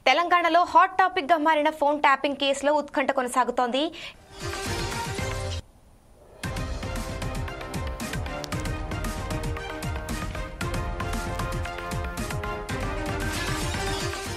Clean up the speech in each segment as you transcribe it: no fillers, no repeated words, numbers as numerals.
తెలంగాణలో hot topic గా మారిన ఫోన్ ట్యాపింగ్ కేసులో ఉత్కంఠ కొనసాగుతోంది.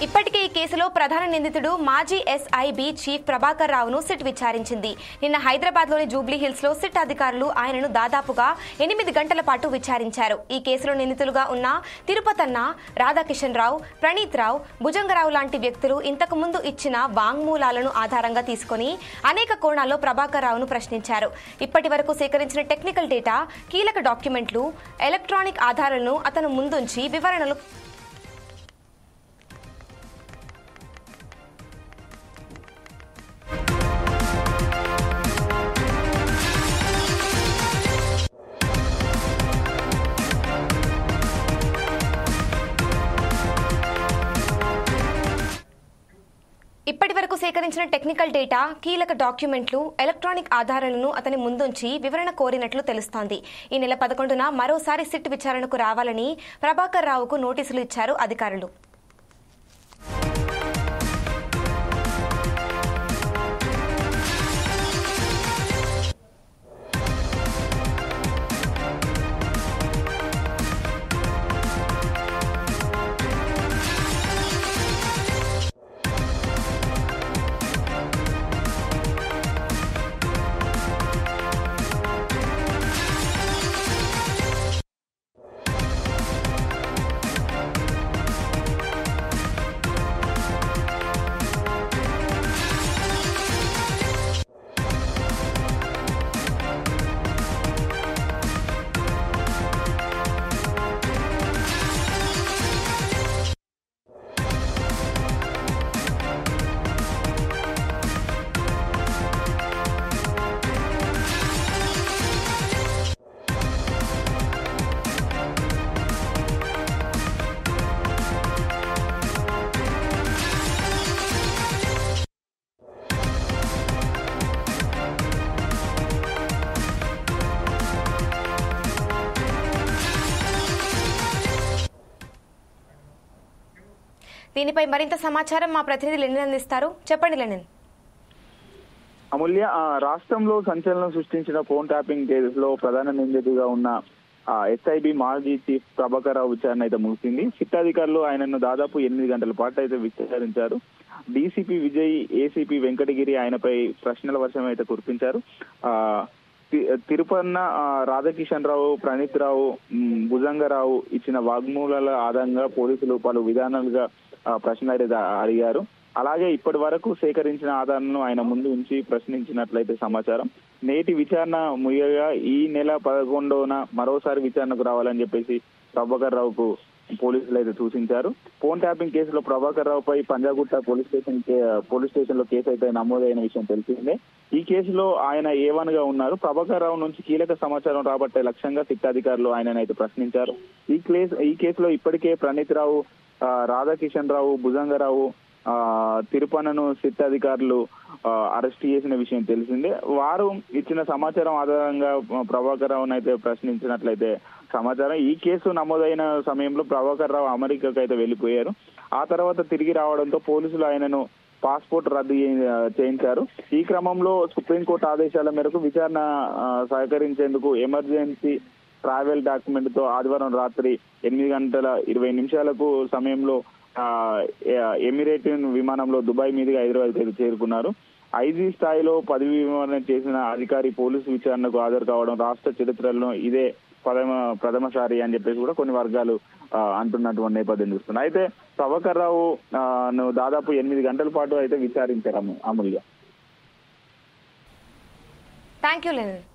ఇప్పటికే ఈ కేసులో ప్రధాన నిందితుడు మాజీ ఎస్ఐబి చీఫ్ ప్రభాకర్ రావును సిట్ విచారించింది. నిన్న హైదరాబాద్లోని జూబ్లీ హిల్స్ లో సిట్ అధికారులు ఆయనను దాదాపుగా 8 గంటల పాటు విచారించారు. ఈ కేసులో నిందితులుగా ఉన్న తిరుపతన్న, రాధాకిషన్ రావు, ప్రణీత్ రావు, భుజంగరావు లాంటి వ్యక్తులు ఇంతకు ముందు ఇచ్చిన వాంగ్మూలాలను ఆధారంగా తీసుకుని అనేక కోణాల్లో ప్రభాకర్ రావును ప్రశ్నించారు. ఇప్పటి వరకు సేకరించిన టెక్నికల్ డేటా, కీలక డాక్యుమెంట్లు, ఎలక్ట్రానిక్ ఆధారాలను అతను ముందుంచి వివరణలు ఇప్పటి వరకు సేకరించిన టెక్నికల్ డేటా, కీలక డాక్యుమెంట్లు, ఎలక్ట్రానిక్ ఆధారాలను అతని ముందుంచి వివరణ కోరినట్లు తెలుస్తోంది. ఈ నెల 11న మరోసారి సిట్ విచారణకు రావాలని ప్రభాకర్ రావుకు నోటీసులు ఇచ్చారు అధికారులు. దీనిపై మరింత సమాచారం మా ప్రతినిధి లెనిన్ అందిస్తారు. చెప్పండి లెనిన్. అమూల్య, రాష్ట్రంలో సంచలనం సృష్టించిన ఫోన్ ట్యాపింగ్ కేసులో ప్రధాన నిందితుడిగా ఉన్న ఎస్ఐబి మాజీ చీఫ్ ప్రభాకర్ రావు విచారణ అయితే ముగిసింది. సిట్ అధికారులు ఆయనను దాదాపు 8 గంటల పాటు అయితే విచారించారు. డీసీపీ విజయ్, ఏసీపీ వెంకటగిరి ఆయనపై ప్రశ్నల వర్షం అయితే కురిపించారు. తిరుపన్న, రాధాకిషన్ రావు, ప్రణీత్ రావు, భుజంగరావు ఇచ్చిన వాగ్మూలాల ఆధారంగా పోలీసులు పలు విధానాలుగా ప్రశ్నలు అడిగారు. అలాగే ఇప్పటి వరకు సేకరించిన ఆధారాలను ఆయన ముందు ఉంచి ప్రశ్నించినట్లయితే సమాచారం. నేటి విచారణ ముగియగా ఈ నెల 11న మరోసారి విచారణకు రావాలని చెప్పేసి ప్రభాకర్ రావుకు పోలీసులు అయితే సూచించారు. ఫోన్ ట్యాపింగ్ కేసులో ప్రభాకర్ రావుపై పంజాగుట్ట పోలీస్ స్టేషన్ లో కేసు అయితే నమోదైన విషయం తెలిసిందే. ఈ కేసులో ఆయన A1 గా ఉన్నారు. ప్రభాకర్ రావు నుంచి కీలక సమాచారం రాబట్టే లక్ష్యంగా సిట్ అధికారులు ఆయనను అయితే ప్రశ్నించారు. ఈ కేసులో ఇప్పటికే ప్రణీత్ రావు, రాధాకిషన్ రావు, భుజంగరావు, తిరుపన్నను సిట్ అధికారులు అరెస్ట్ చేసిన విషయం తెలిసిందే. వారు ఇచ్చిన సమాచారం ఆధారంగా ప్రభాకర్ రావును అయితే ప్రశ్నించినట్లయితే సమాచారం. ఈ కేసు నమోదైన సమయంలో ప్రభాకర్ రావు అమెరికాకు అయితే వెళ్లిపోయారు. ఆ తర్వాత తిరిగి రావడంతో పోలీసులు ఆయనను పాస్పోర్ట్ రద్దు చేయించారు. ఈ క్రమంలో సుప్రీంకోర్టు ఆదేశాల మేరకు విచారణ సహకరించేందుకు ఎమర్జెన్సీ ట్రావెల్ డాక్యుమెంట్ తో ఆదివారం రాత్రి 8:20 సమయంలో ఎమిరేట్ విమానంలో దుబాయ్ మీదుగా హైదరాబాద్ చేరుకున్నారు. ఐజీ స్థాయిలో పదవి విరమణ చేసిన అధికారి పోలీసు విచారణకు హాజరు కావడం రాష్ట్ర చరిత్రలో ఇదే ప్రథమసారి అని చెప్పేసి కూడా కొన్ని వర్గాలు అంటున్నటువంటి నేపథ్యం చూస్తున్నాయి. అయితే ప్రభాకర్ రావు దాదాపు 8 గంటల పాటు అయితే విచారించారు అమూల్య. Thank you Lenin.